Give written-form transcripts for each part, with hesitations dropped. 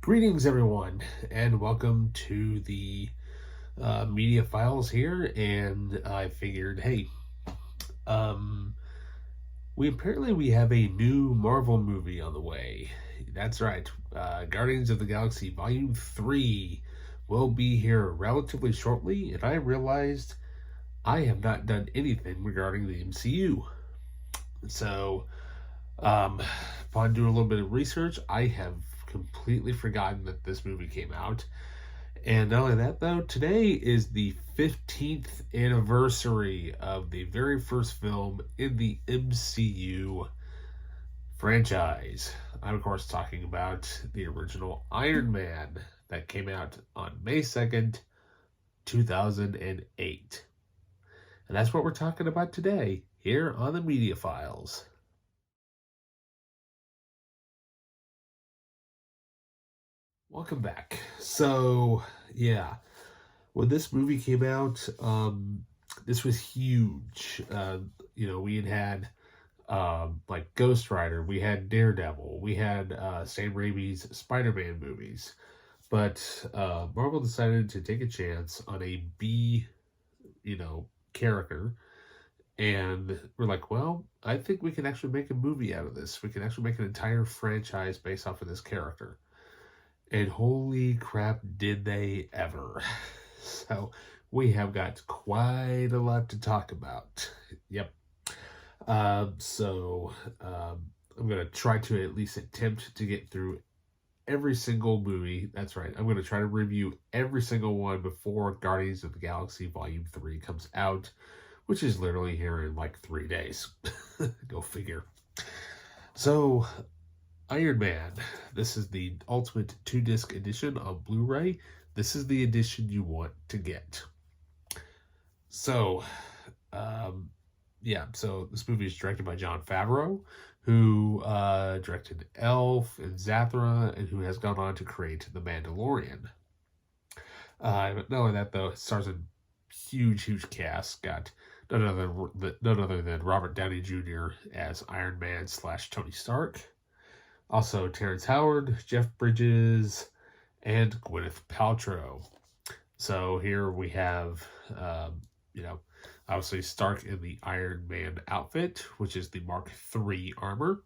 Greetings, everyone, and welcome to the media files here. And I figured, hey, um, we have a new Marvel movie on the way. That's right, Guardians of the Galaxy Volume 3 will be here relatively shortly, and I realized I have not done anything regarding the MCU. So, upon doing a little bit of research, I have completely forgotten that this movie came out. And not only that, though, today is the 15th anniversary of the very first film in the MCU franchise. I'm, of course, talking about the original Iron Man that came out on May 2nd, 2008. And that's what we're talking about today here on the Media Files. Welcome back. So, yeah, when this movie came out, this was huge. We had like Ghost Rider, we had Daredevil, we had Sam Raimi's Spider-Man movies, but Marvel decided to take a chance on a B, character, and we're like, well, I think we can actually make a movie out of this. We can actually make an entire franchise based off of this character. And holy crap, did they ever. So we have got quite a lot to talk about. Yep. I'm going to try to at least attempt to get through every single movie. That's right. I'm going to try to review every single one before Guardians of the Galaxy Volume 3 comes out, which is literally here in like 3 days. Go figure. So, Iron Man. This is the Ultimate 2-disc edition on Blu-ray. This is the edition you want to get. So, so this movie is directed by Jon Favreau, who directed Elf and Zathra, and who has gone on to create The Mandalorian. But not only that, though, it stars a huge cast. Got none other than Robert Downey Jr. as Iron Man / Tony Stark. Also, Terrence Howard, Jeff Bridges, and Gwyneth Paltrow. So here we have, obviously Stark in the Iron Man outfit, which is the Mark III armor.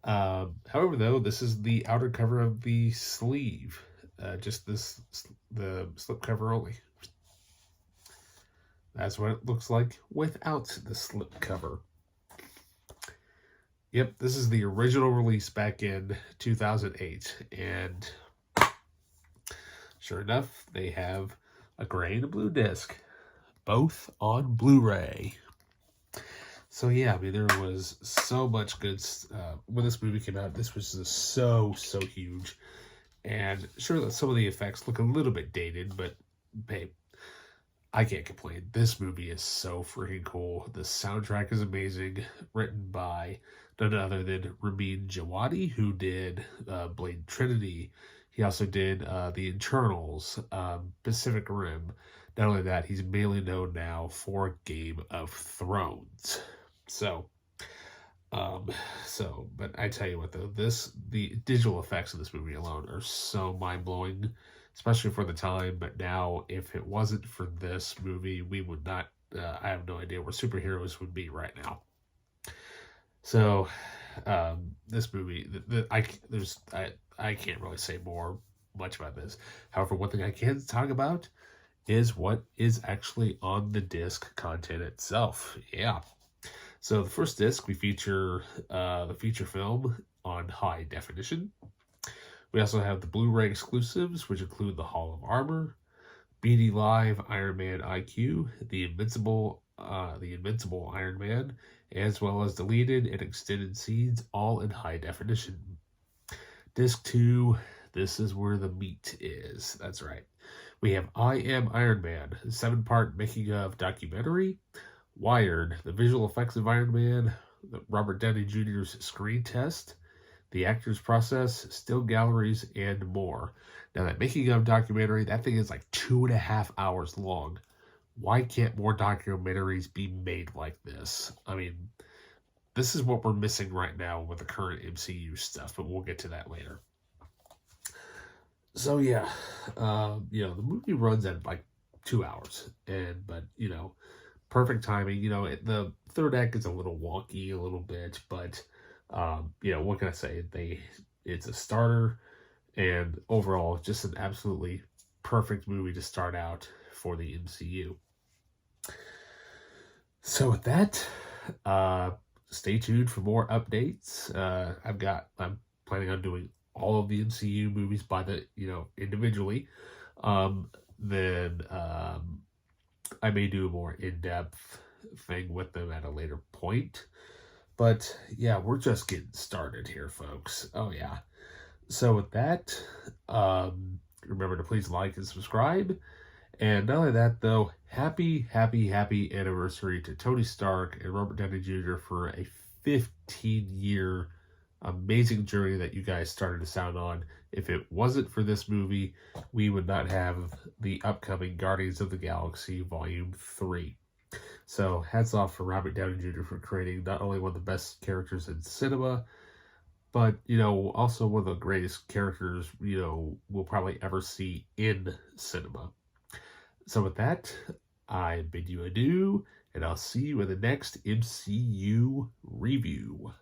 However, though, this is the outer cover of the sleeve. The slip cover only. That's what it looks like without the slip cover. Yep, this is the original release back in 2008, and sure enough, they have a gray and a blue disc, both on Blu-ray. So yeah, I mean, there was so much good when this movie came out. This was just so huge, and sure that some of the effects look a little bit dated, but hey, I can't complain. This movie is so freaking cool. The soundtrack is amazing, written by none other than Ramin Djawadi, who did Blade Trinity. He also did The Internals, Pacific Rim. Not only that, he's mainly known now for Game of Thrones. But I tell you what, though, the digital effects of this movie alone are so mind-blowing, especially for the time. But now, if it wasn't for this movie, we would not, I have no idea where superheroes would be right now. So, this movie, I can't really say much about this. However, one thing I can talk about is what is actually on the disc content itself. Yeah. So the first disc, we feature the feature film on high definition. We also have the Blu-ray exclusives, which include the Hall of Armor, BD Live Iron Man IQ, the Invincible Iron Man, as well as deleted and extended scenes, all in high definition. Disc 2, this is where the meat is. That's right. We have I Am Iron Man, a 7-part making of documentary, Wired, the visual effects of Iron Man, Robert Downey Jr.'s screen test, the actor's process, still galleries, and more. Now, that making of documentary, that thing is like 2.5 hours long. Why can't more documentaries be made like this? I mean, this is what we're missing right now with the current MCU stuff, but we'll get to that later. So yeah, the movie runs at like 2 hours, but perfect timing. The third act is a little wonky, a little bit, but what can I say? It's a starter, and overall, just an absolutely perfect movie to start out for the MCU. So with that, uh, stay tuned for more updates. I'm planning on doing all of the MCU movies by individually. Then I may do a more in-depth thing with them at a later point. But yeah, we're just getting started here, folks. Oh yeah. So with that, remember to please like and subscribe. And not only that, though, happy anniversary to Tony Stark and Robert Downey Jr. for a 15-year amazing journey that you guys started to sound on. If it wasn't for this movie, we would not have the upcoming Guardians of the Galaxy Volume 3. So hats off for Robert Downey Jr. for creating not only one of the best characters in cinema, but also one of the greatest characters we'll probably ever see in cinema. So with that, I bid you adieu, and I'll see you in the next MCU review.